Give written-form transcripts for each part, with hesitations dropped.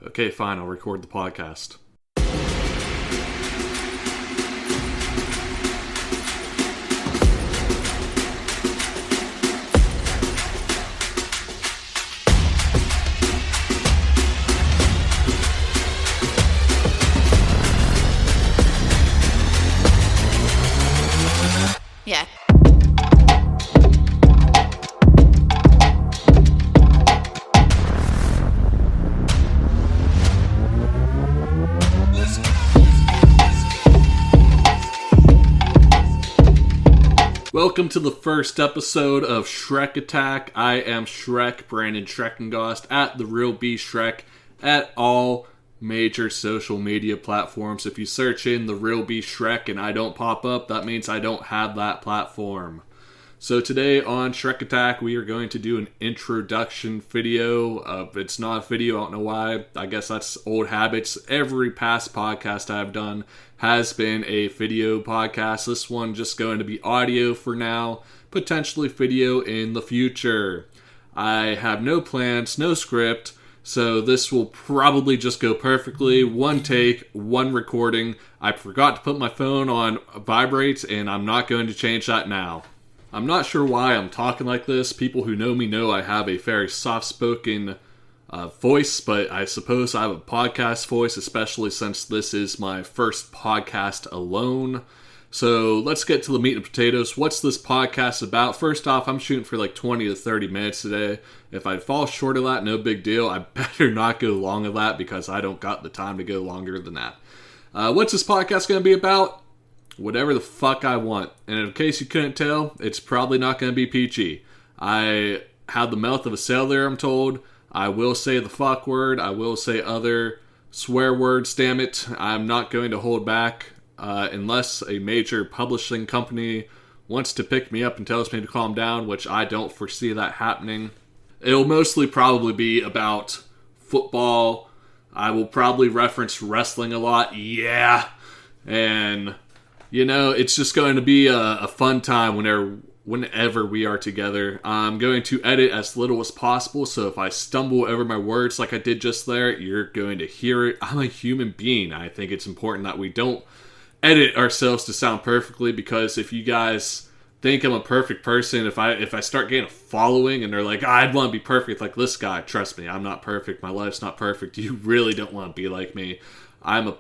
Okay, fine, I'll record the podcast. Yeah. Welcome to the first episode of Schrec Attack. I am Schrec, Brandon Schrecengost, at the Real B Schrec, at all major social media platforms. If you search in the Real B Schrec and I don't pop up, that means I don't have that platform. So today on Schrec Attack, we are going to do an introduction video. It's not a video, I don't know why. I guess that's old habits. Every past podcast I've done has been a video podcast. This one just going to be audio for now, potentially video in the future. I have no plans, no script, so this will probably just go perfectly. One take, one recording. I forgot to put my phone on vibrate, and I'm not going to change that now. I'm not sure why I'm talking like this. People who know me know I have a very soft-spoken voice, but I suppose I have a podcast voice, especially since this is my first podcast alone. So let's get to the meat and potatoes. What's this podcast about? First off, I'm shooting for like 20 to 30 minutes today. If I fall short of that, no big deal. I better not go long of that because I don't got the time to go longer than that. What's this podcast going to be about? Whatever the fuck I want. And in case you couldn't tell, it's probably not going to be peachy. I have the mouth of a sailor, I'm told. I will say the fuck word. I will say other swear words, damn it. I'm not going to hold back unless a major publishing company wants to pick me up and tells me to calm down, which I don't foresee that happening. It'll mostly probably be about football. I will probably reference wrestling a lot. Yeah. And you know, it's just going to be a fun time whenever we are together. I'm going to edit as little as possible, so if I stumble over my words like I did just there, you're going to hear it. I'm a human being. I think it's important that we don't edit ourselves to sound perfectly, because if you guys think I'm a perfect person, if I start getting a following and they're like, I'd want to be perfect like this guy, trust me, I'm not perfect. My life's not perfect. You really don't want to be like me. I'm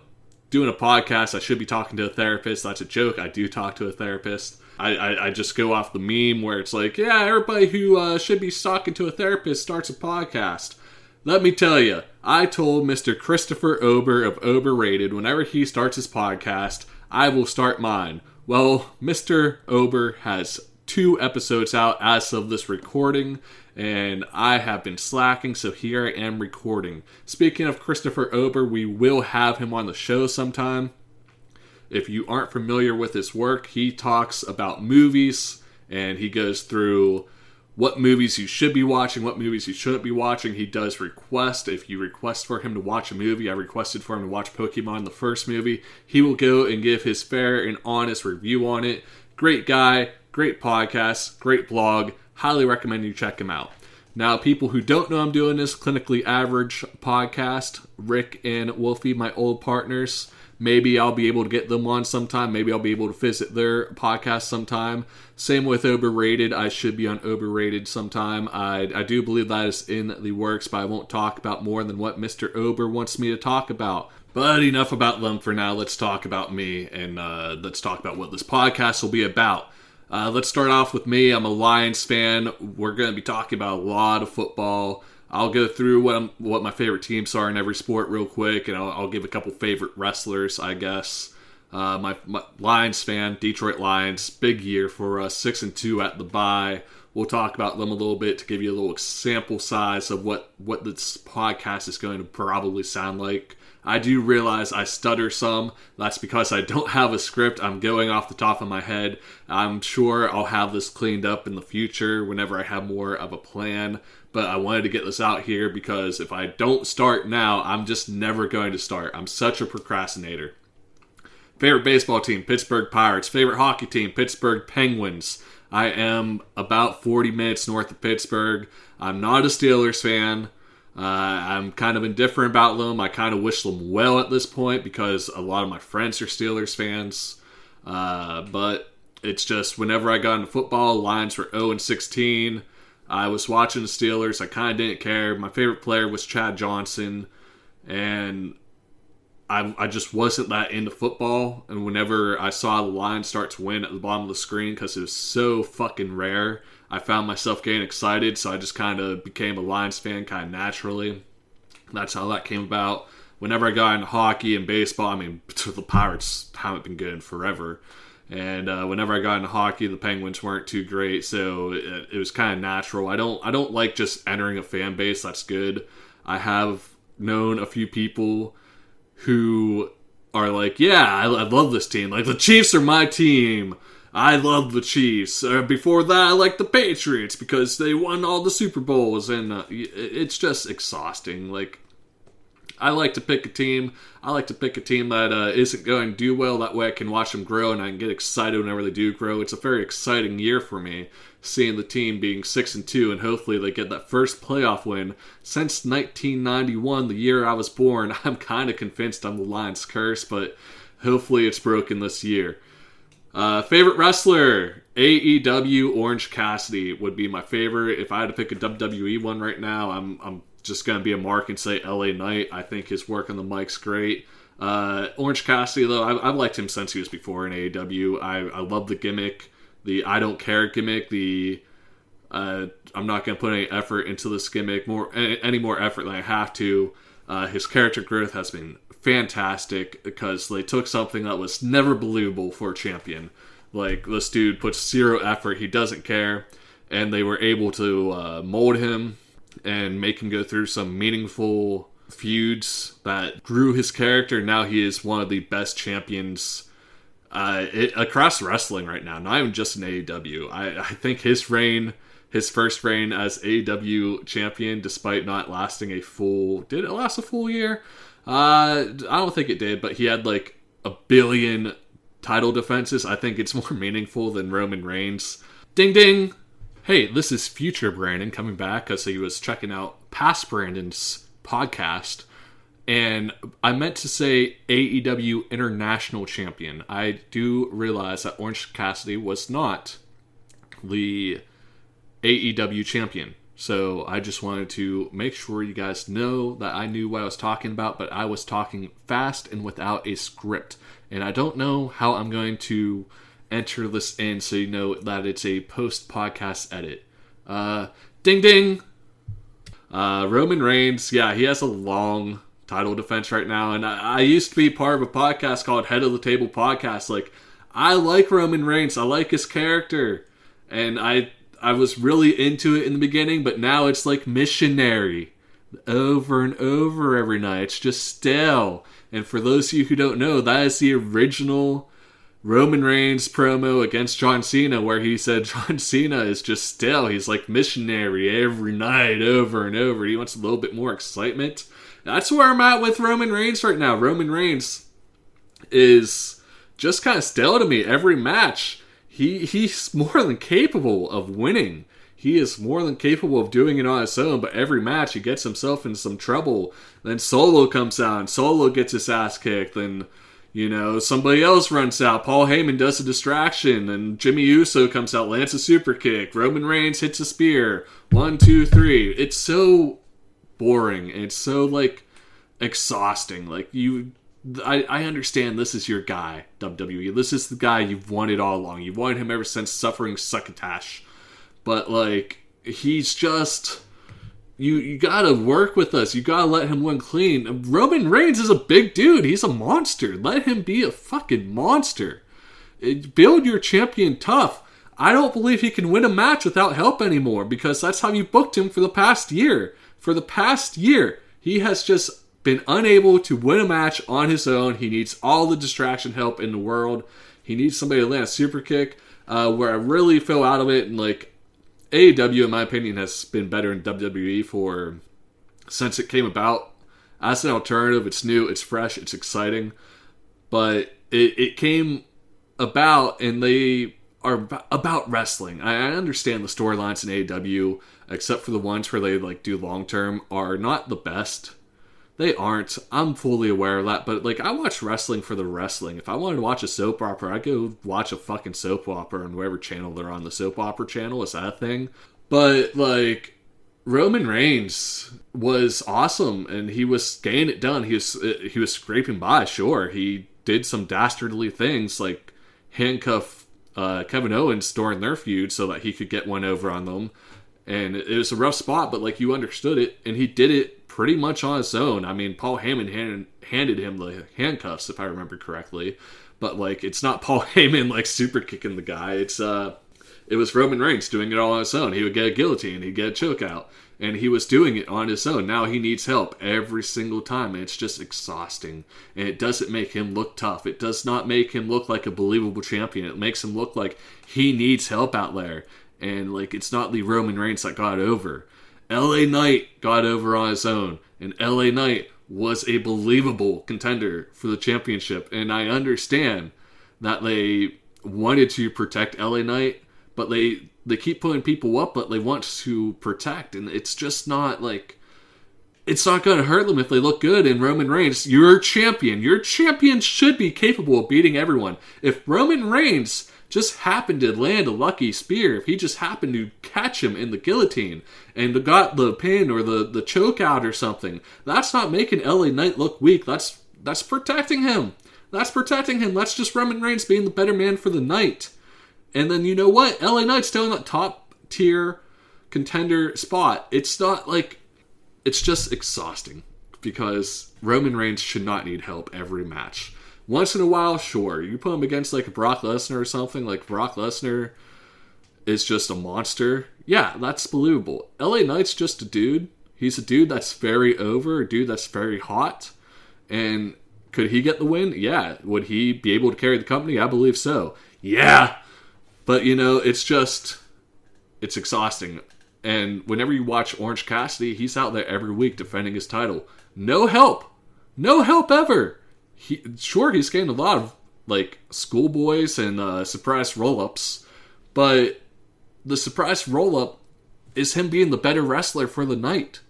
doing a podcast. I should be talking to a therapist. That's a joke. I do talk to a therapist. I just go off the meme where it's like, yeah, everybody who should be talking to a therapist starts a podcast. Let me tell you, I told Mr. Christopher Ober of Overrated, whenever he starts his podcast, I will start mine. Well, Mr. Ober has 2 episodes out as of this recording, and I have been slacking, so here I am recording. Speaking of Christopher Ober, we will have him on the show sometime. If you aren't familiar with his work, he talks about movies, and he goes through what movies you should be watching, what movies you shouldn't be watching. He does request. If you request for him to watch a movie, I requested for him to watch Pokemon, the first movie. He will go and give his fair and honest review on it. Great guy, great podcast, great blog. Highly recommend you check him out. Now, people who don't know I'm doing this, Clinically Average podcast, Rick and Wolfie, my old partners. Maybe I'll be able to get them on sometime. Maybe I'll be able to visit their podcast sometime. Same with Overrated. I should be on Overrated sometime. I do believe that is in the works, but I won't talk about more than what Mr. Ober wants me to talk about. But enough about them for now. Let's talk about me, and let's talk about what this podcast will be about. Let's start off with me. I'm a Lions fan. We're going to be talking about a lot of football. I'll go through what my favorite teams are in every sport real quick, and I'll give a couple favorite wrestlers, I guess. My Lions fan, Detroit Lions, big year for us, 6-2 at the bye. We'll talk about them a little bit to give you a little sample size of what this podcast is going to probably sound like. I do realize I stutter some. That's because I don't have a script. I'm going off the top of my head. I'm sure I'll have this cleaned up in the future whenever I have more of a plan. But I wanted to get this out here because if I don't start now, I'm just never going to start. I'm such a procrastinator. Favorite baseball team, Pittsburgh Pirates. Favorite hockey team, Pittsburgh Penguins. I am about 40 minutes north of Pittsburgh. I'm not a Steelers fan. I'm kind of indifferent about them. I kind of wish them well at this point because a lot of my friends are Steelers fans. But it's just whenever I got into football, Lions were 0-16. I was watching the Steelers. I kind of didn't care. My favorite player was Chad Johnson. And I just wasn't that into football. And whenever I saw the Lions start to win at the bottom of the screen, because it was so fucking rare, I found myself getting excited. So I just kind of became a Lions fan kind of naturally. That's how that came about. Whenever I got into hockey and baseball, I mean, the Pirates haven't been good in forever. And whenever I got into hockey, the Penguins weren't too great. So it was kind of natural. I don't like just entering a fan base that's good. I have known a few people who are like, yeah, I love this team. Like, the Chiefs are my team. I love the Chiefs. Before that, I like the Patriots because they won all the Super Bowls. And it's just exhausting. Like, I like to pick a team. I like to pick a team that isn't going to do well. That way I can watch them grow and I can get excited whenever they do grow. It's a very exciting year for me, seeing the team being 6-2, and hopefully they get that first playoff win since 1991, the year I was born. I'm kind of convinced I'm the Lions curse, but hopefully it's broken this year. Favorite wrestler? AEW Orange Cassidy would be my favorite. If I had to pick a WWE one right now, I'm just going to be a mark and say LA Knight. I think his work on the mic's great. Orange Cassidy, though, I've liked him since he was before in AEW. I love the gimmick, the I don't care gimmick, the I'm not going to put any effort into this gimmick, any more effort than I have to. His character growth has been fantastic because they took something that was never believable for a champion. Like, this dude puts zero effort, he doesn't care, and they were able to mold him and make him go through some meaningful feuds that grew his character. Now he is one of the best champions across wrestling right now, not even just in AEW. I think his first reign as AEW champion, despite not lasting did it last a full year? I don't think it did, but he had like 1 billion title defenses. I think it's more meaningful than Roman Reigns. Ding ding! Hey, this is future Brandon coming back because he was checking out past Brandon's podcast. And I meant to say AEW International Champion. I do realize that Orange Cassidy was not the AEW champion. So I just wanted to make sure you guys know that I knew what I was talking about, but I was talking fast and without a script. And I don't know how I'm going to enter this in so you know that it's a post-podcast edit. Ding ding! Roman Reigns, yeah, he has a long title defense right now, and I used to be part of a podcast called Head of the Table Podcast. Like, I like Roman Reigns, I like his character, and I was really into it in the beginning, but now it's like missionary. Over and over every night. It's just stale. And for those of you who don't know, that is the original Roman Reigns promo against John Cena, where he said John Cena is just stale. He's like missionary every night, over and over. He wants a little bit more excitement. That's where I'm at with Roman Reigns right now. Roman Reigns is just kind of stale to me every match. He's more than capable of winning. He is more than capable of doing it on his own, but every match he gets himself in some trouble. Then Solo comes out, and Solo gets his ass kicked. Then, somebody else runs out. Paul Heyman does a distraction, and Jimmy Uso comes out, lands a super kick. Roman Reigns hits a spear. 1, 2, 3. It's so boring. It's so, exhausting. I understand this is your guy, WWE. This is the guy you've wanted all along. You've wanted him ever since Suffering Succotash. But, he's just... You gotta work with us. You gotta let him win clean. Roman Reigns is a big dude. He's a monster. Let him be a fucking monster. Build your champion tough. I don't believe he can win a match without help anymore, because that's how you booked him for the past year. For the past year, he has just been unable to win a match on his own. He needs all the distraction help in the world. He needs somebody to land a super kick. Where I really fell out of it, and AEW, in my opinion, has been better in WWE since it came about. As an alternative, it's new, it's fresh, it's exciting. But it came about, and they are about wrestling. I understand the storylines in AEW, except for the ones where they like do long term, are not the best. They aren't. I'm fully aware of that, but like I watch wrestling for the wrestling. If I wanted to watch a soap opera, I'd go watch a fucking soap opera on whatever channel they're on. The soap opera channel, is that a thing? But like Roman Reigns was awesome, and he was getting it done. He was scraping by. Sure, he did some dastardly things like handcuff Kevin Owens during their feud so that he could get one over on them. And it was a rough spot, but like you understood it, and he did it pretty much on his own. I mean, Paul Heyman handed him the handcuffs, if I remember correctly. But like, it's not Paul Heyman like super kicking the guy. It was Roman Reigns doing it all on his own. He would get a guillotine, he'd get a choke out, and he was doing it on his own. Now he needs help every single time, and it's just exhausting. And it doesn't make him look tough. It does not make him look like a believable champion. It makes him look like he needs help out there. And like, it's not the Roman Reigns that got over. LA Knight got over on his own, and LA Knight was a believable contender for the championship. And I understand that they wanted to protect LA Knight, but they keep putting people up, but they want to protect, and it's just not like, it's not going to hurt them if they look good. And Roman Reigns, you're a champion. Your champion should be capable of beating everyone. If Roman Reigns just happened to land a lucky spear, if he just happened to catch him in the guillotine and got the pin or the choke out or something, that's not making LA Knight look weak. That's protecting him. That's protecting him. That's just Roman Reigns being the better man for the night. And then you know what? LA Knight's still in that top tier contender spot. It's not like, it's just exhausting because Roman Reigns should not need help every match. Once in a while, sure. You put him against like a Brock Lesnar or something, like Brock Lesnar is just a monster. Yeah, that's believable. LA Knight's just a dude. He's a dude that's very over, a dude that's very hot. And could he get the win? Yeah. Would he be able to carry the company? I believe so. Yeah. But, you know, it's exhausting. And whenever you watch Orange Cassidy, he's out there every week defending his title. No help. No help ever. He's getting a lot of, like, schoolboys and surprise roll-ups. But the surprise roll-up is him being the better wrestler for the night.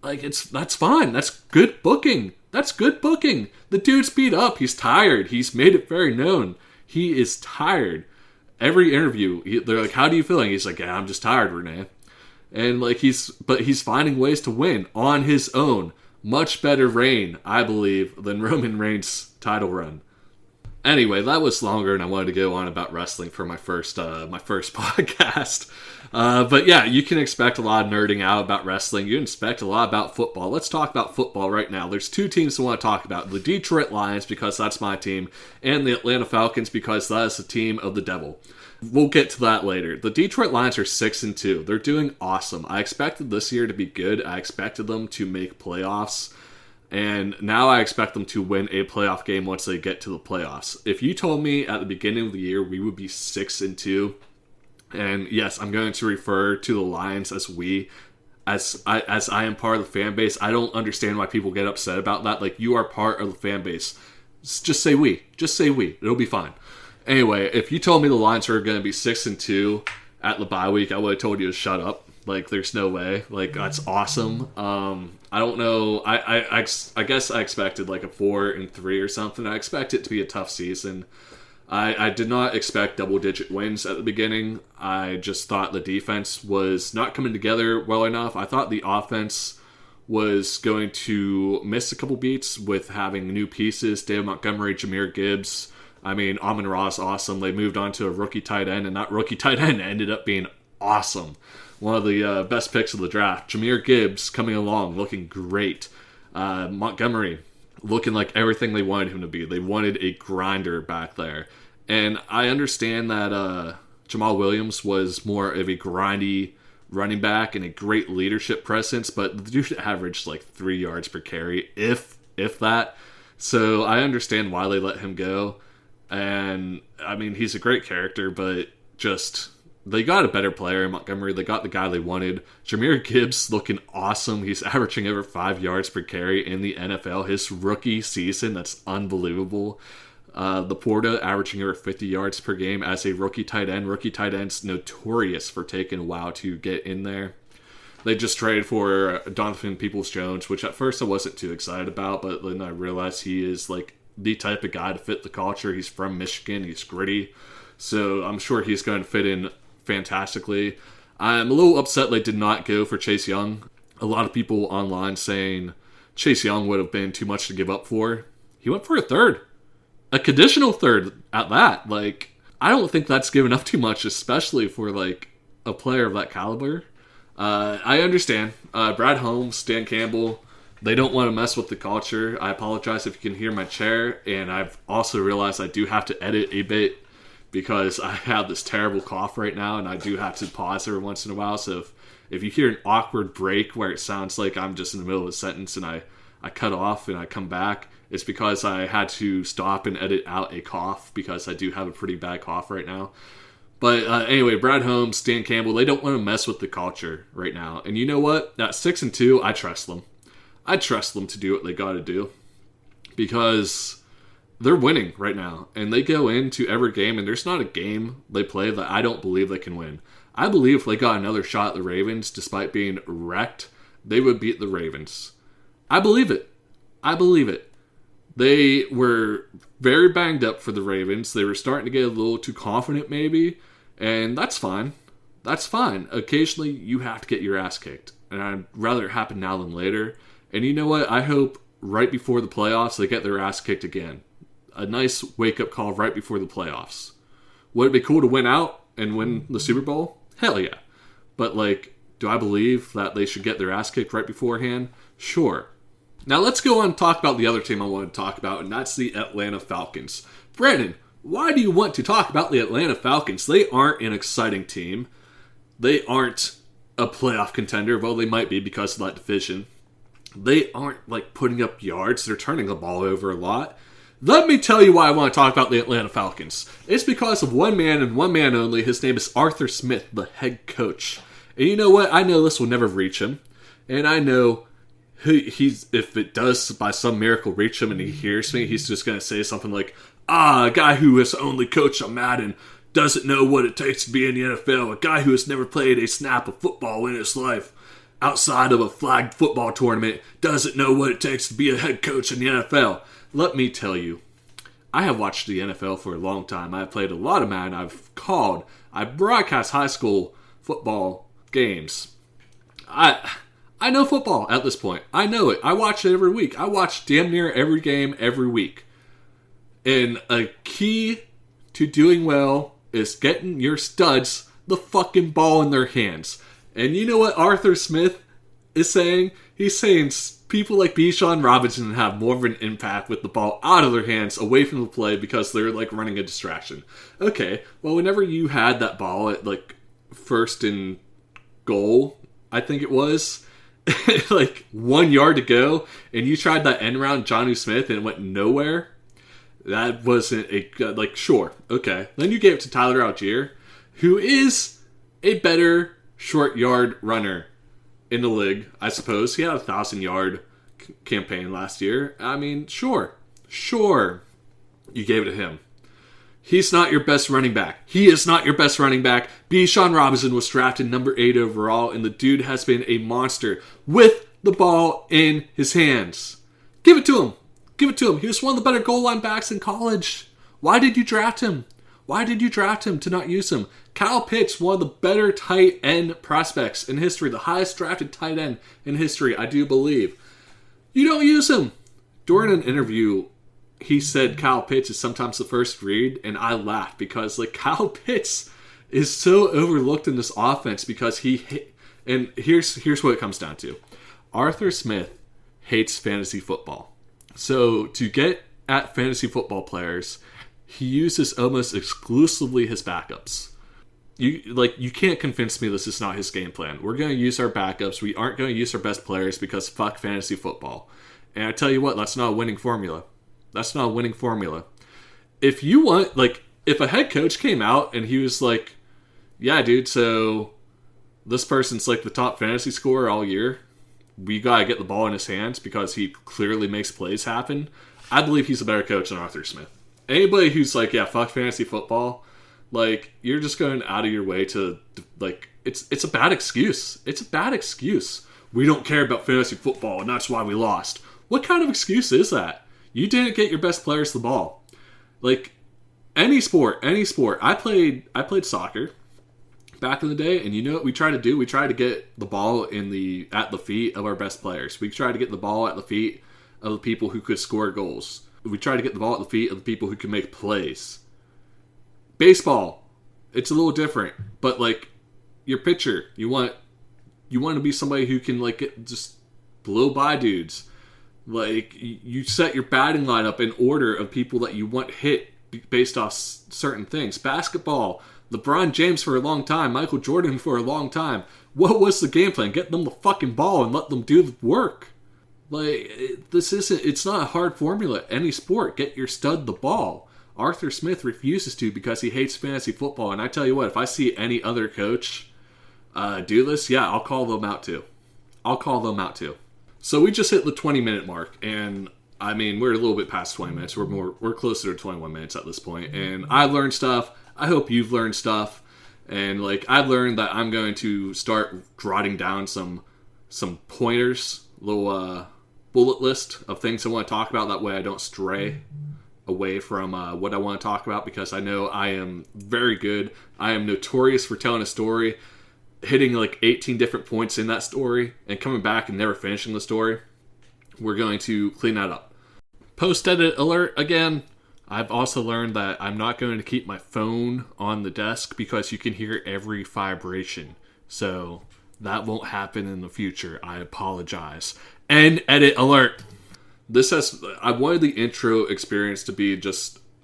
Like, that's fine. That's good booking. That's good booking. The dude's beat up. He's tired. He's made it very known. He is tired. Every interview, they're like, how do you feel? And he's like, yeah, I'm just tired, Renee. And like, he's finding ways to win on his own. Much better reign, I believe, than Roman Reigns' title run. Anyway, that was longer than I wanted to go on about wrestling for my first podcast. But yeah, you can expect a lot of nerding out about wrestling. You can expect a lot about football. Let's talk about football right now. There's two teams I want to talk about. The Detroit Lions, because that's my team, and the Atlanta Falcons, because that is the team of the devil. We'll get to that later. The Detroit Lions are 6-2. They're doing awesome. I expected this year to be good. I expected them to make playoffs. And now I expect them to win a playoff game once they get to the playoffs. If you told me at the beginning of the year we would be 6-2, and yes, I'm going to refer to the Lions as we, as I am part of the fan base. I don't understand why people get upset about that. Like, you are part of the fan base. Just say we. Just say we. It'll be fine. Anyway, if you told me the Lions were going to be 6-2 at the bye week, I would have told you to shut up. Like, there's no way. Like, that's awesome. I don't know. I guess I expected like a 4-3 or something. I expect it to be a tough season. I did not expect double-digit wins at the beginning. I just thought the defense was not coming together well enough. I thought the offense was going to miss a couple beats with having new pieces. David Montgomery, Jahmyr Gibbs. I mean, Amon-Ra is awesome. They moved on to a rookie tight end, and that rookie tight end ended up being awesome. One of the best picks of the draft. Jahmyr Gibbs coming along, looking great. Montgomery looking like everything they wanted him to be. They wanted a grinder back there. And I understand that Jamal Williams was more of a grindy running back and a great leadership presence, but the dude averaged like 3 yards per carry, if that. So I understand why they let him go. And, I mean, he's a great character, but just, they got a better player in Montgomery. They got the guy they wanted. Jahmyr Gibbs looking awesome. He's averaging over 5 yards per carry in the NFL. His rookie season, that's unbelievable. Laporta averaging over 50 yards per game as a rookie tight end. Rookie tight ends notorious for taking a while to get in there. They just traded for Donovan Peoples-Jones, which at first I wasn't too excited about, but then I realized he is like the type of guy to fit the culture. He's from Michigan. He's gritty. So I'm sure he's going to fit in fantastically. I'm a little upset they did not go for Chase Young. A lot of people online saying Chase Young would have been too much to give up for. He went for a third. A conditional third at that. Like, I don't think that's giving up too much, especially for like a player of that caliber. I understand. Brad Holmes, Dan Campbell, they don't want to mess with the culture. I apologize if you can hear my chair, and I've also realized I do have to edit a bit because I have this terrible cough right now, and I do have to pause every once in a while. So if you hear an awkward break where it sounds like I'm just in the middle of a sentence and I cut off and I come back, it's because I had to stop and edit out a cough because I do have a pretty bad cough right now. But anyway, Brad Holmes, Dan Campbell, they don't want to mess with the culture right now. And you know what? At 6-2, I trust them. I trust them to do what they got to do because they're winning right now. And they go into every game, and there's not a game they play that I don't believe they can win. I believe if they got another shot at the Ravens, despite being wrecked, they would beat the Ravens. I believe it. I believe it. They were very banged up for the Ravens. They were starting to get a little too confident maybe, and that's fine. That's fine. Occasionally, you have to get your ass kicked, and I'd rather it happen now than later. And you know what? I hope right before the playoffs, they get their ass kicked again. A nice wake-up call right before the playoffs. Would it be cool to win out and win the Super Bowl? Hell yeah. But, like, do I believe that they should get their ass kicked right beforehand? Sure. Now let's go on and talk about the other team I want to talk about, and that's the Atlanta Falcons. Brandon, why do you want to talk about the Atlanta Falcons? They aren't an exciting team. They aren't a playoff contender, well, they might be because of that division. They aren't, like, putting up yards. They're turning the ball over a lot. Let me tell you why I want to talk about the Atlanta Falcons. It's because of one man and one man only. His name is Arthur Smith, the head coach. And you know what? I know this will never reach him. And I know if it does by some miracle reach him and he hears me, he's just going to say something like, a guy who has only coached on Madden doesn't know what it takes to be in the NFL. A guy who has never played a snap of football in his life outside of a flag football tournament doesn't know what it takes to be a head coach in the NFL. Let me tell you, I have watched the NFL for a long time. I've played a lot of Madden. I broadcast high school football games. I know football at this point. I know it. I watch it every week. I watch damn near every game every week. And a key to doing well is getting your studs the fucking ball in their hands. And you know what Arthur Smith is saying? He's saying people like Bijan Robinson have more of an impact with the ball out of their hands, away from the play, because they're like running a distraction. Okay, well, whenever you had that ball at like first and goal, I think it was, like 1 yard to go, and you tried that end around Jonnu Smith and it went nowhere, that wasn't sure, okay. Then you gave it to Tyler Algier, who is a better short yard runner in the league, I suppose. He had a 1,000-yard campaign last year. I mean, sure, you gave it to him. He's not your best running back. He is not your best running back. Bijan Robinson was drafted number 8 overall, and the dude has been a monster with the ball in his hands. Give it to him. Give it to him. He was one of the better goal line backs in college. Why did you draft him? Why did you draft him to not use him? Kyle Pitts, one of the better tight end prospects in history, the highest drafted tight end in history, I do believe. You don't use him. During an interview, he said Kyle Pitts is sometimes the first read, and I laughed because like Kyle Pitts is so overlooked in this offense because and here's what it comes down to. Arthur Smith hates fantasy football. So to get at fantasy football players, he uses almost exclusively his backups. You can't convince me this is not his game plan. We're going to use our backups. We aren't going to use our best players because fuck fantasy football. And I tell you what, that's not a winning formula. That's not a winning formula. If you want, if a head coach came out and he was like, yeah, dude, so this person's like the top fantasy scorer all year. We got to get the ball in his hands because he clearly makes plays happen. I believe he's a better coach than Arthur Smith. Anybody who's like, yeah, fuck fantasy football, like, you're just going out of your way to, like, it's a bad excuse. It's a bad excuse. We don't care about fantasy football, and that's why we lost. What kind of excuse is that? You didn't get your best players the ball. Like, any sport. I played soccer back in the day, and you know what we try to do? We try to get the ball at the feet of our best players. We try to get the ball at the feet of the people who could score goals. We try to get the ball at the feet of the people who can make plays. Baseball, it's a little different, but like your pitcher, you want to be somebody who can like just blow by dudes. Like you set your batting lineup in order of people that you want hit based off certain things. Basketball, LeBron James for a long time, Michael Jordan for a long time. What was the game plan? Get them the fucking ball and let them do the work. Like, it's not a hard formula. Any sport, get your stud the ball. Arthur Smith refuses to because he hates fantasy football. And I tell you what, if I see any other coach do this, yeah, I'll call them out too. So we just hit the 20-minute mark, and I mean, we're a little bit past 20 minutes. We're closer to 21 minutes at this point. And I've learned stuff. I hope you've learned stuff. And like, I've learned that I'm going to start jotting down some pointers, little bullet list of things I want to talk about. That way I don't stray away from what I want to talk about, because I know I am very good. I am notorious for telling a story, hitting like 18 different points in that story, and coming back and never finishing the story. We're going to clean that up. Post-edit alert again. I've also learned that I'm not going to keep my phone on the desk because you can hear every vibration. So that won't happen in the future. I apologize. End edit alert. I wanted the intro experience to be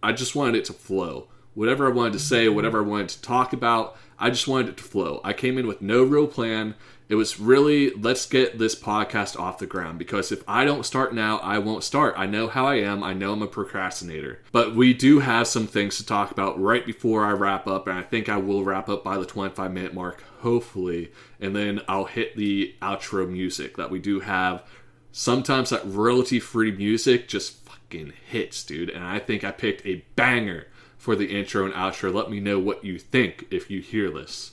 I just wanted it to flow. Whatever I wanted to say, whatever I wanted to talk about, I just wanted it to flow. I came in with no real plan. It was really, let's get this podcast off the ground, because if I don't start now, I won't start. I know how I am. I know I'm a procrastinator. But we do have some things to talk about right before I wrap up, and I think I will wrap up by the 25-minute mark, hopefully. And then I'll hit the outro music that we do have. Sometimes that royalty-free music just fucking hits, dude. And I think I picked a banger for the intro and outro. Let me know what you think if you hear this.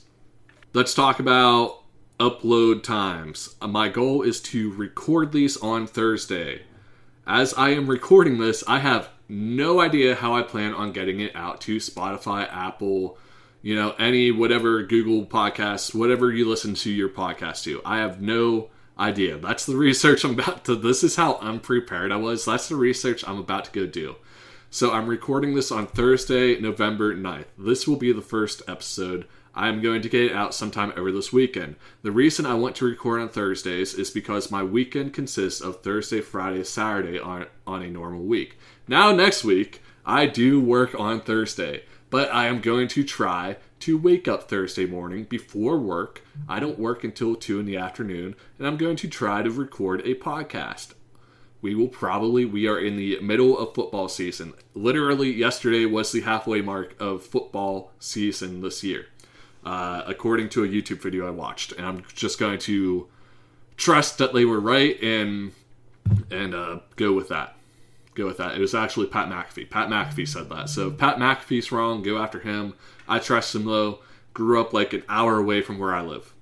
Let's talk about upload times. My goal is to record these on Thursday. As I am recording this, I have no idea how I plan on getting it out to Spotify, Apple, any whatever, Google Podcasts, whatever you listen to your podcast to. I have no idea. That's the research this is how unprepared I was. That's the research I'm about to go do. So I'm recording this on Thursday, November 9th. This will be the first episode. I'm going to get it out sometime over this weekend. The reason I want to record on Thursdays is because my weekend consists of Thursday, Friday, Saturday on a normal week. Now, next week, I do work on Thursday, but I am going to try to wake up Thursday morning before work. I don't work until 2 in the afternoon, and I'm going to try to record a podcast. We are in the middle of football season. Literally, yesterday was the halfway mark of football season this year. According to a YouTube video I watched, and I'm just going to trust that they were right and go with that. It was actually Pat McAfee. Pat McAfee said that. So if Pat McAfee's wrong, go after him. I trust him though. Grew up like an hour away from where I live.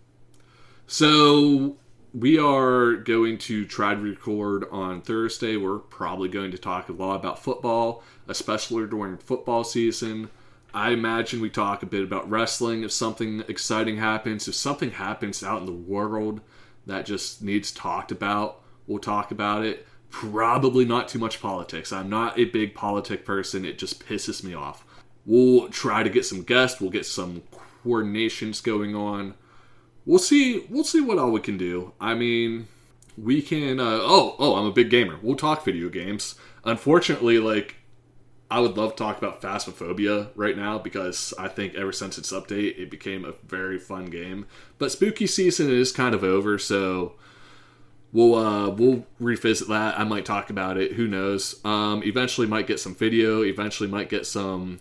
So we are going to try to record on Thursday. We're probably going to talk a lot about football, especially during football season. I imagine we talk a bit about wrestling if something exciting happens. If something happens out in the world that just needs talked about, we'll talk about it. Probably not too much politics. I'm not a big politic person. It just pisses me off. We'll try to get some guests. We'll get some coordinations going on. We'll see what all we can do. I mean, we can... I'm a big gamer. We'll talk video games. Unfortunately, I would love to talk about Phasmophobia right now, because I think ever since its update, it became a very fun game. But spooky season is kind of over, so we'll revisit that. I might talk about it. Who knows? Eventually might get some video. Eventually might get some...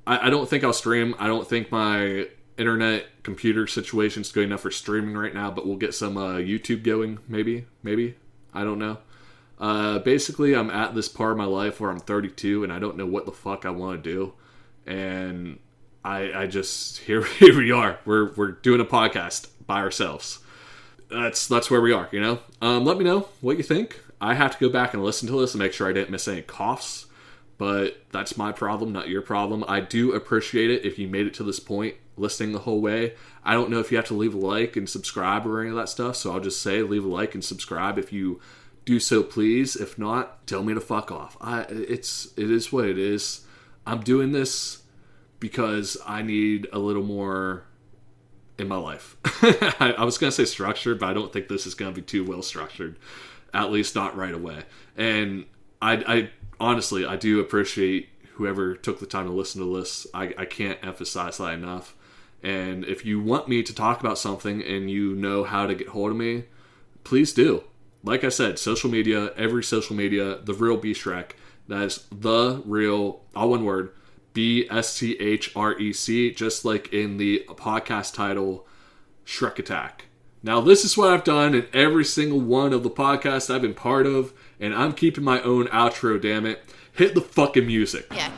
I don't think I'll stream. I don't think my internet computer situation's good enough for streaming right now, but we'll get some YouTube going, maybe. I don't know. Basically, I'm at this part of my life where I'm 32 and I don't know what the fuck I want to do. And I just, here we are. We're doing a podcast by ourselves. That's where we are, you know? Let me know what you think. I have to go back and listen to this and make sure I didn't miss any coughs. But that's my problem, not your problem. I do appreciate it if you made it to this point, listening the whole way. I don't know if you have to leave a like and subscribe or any of that stuff, so I'll just say leave a like and subscribe if you do so, please. If not, tell me to fuck off. It is what it is. I'm doing this because I need a little more in my life. I was going to say structured, but I don't think this is going to be too well structured. At least not right away. And I honestly, I do appreciate whoever took the time to listen to this. I can't emphasize that enough. And if you want me to talk about something and you know how to get hold of me, please do. Like I said, social media, every social media, The Real B Schrec. That is The Real, all one word, BSCHREC, just like in the podcast title, Schrec Attack. Now, this is what I've done in every single one of the podcasts I've been part of, and I'm keeping my own outro, damn it. Hit the fucking music. Yeah.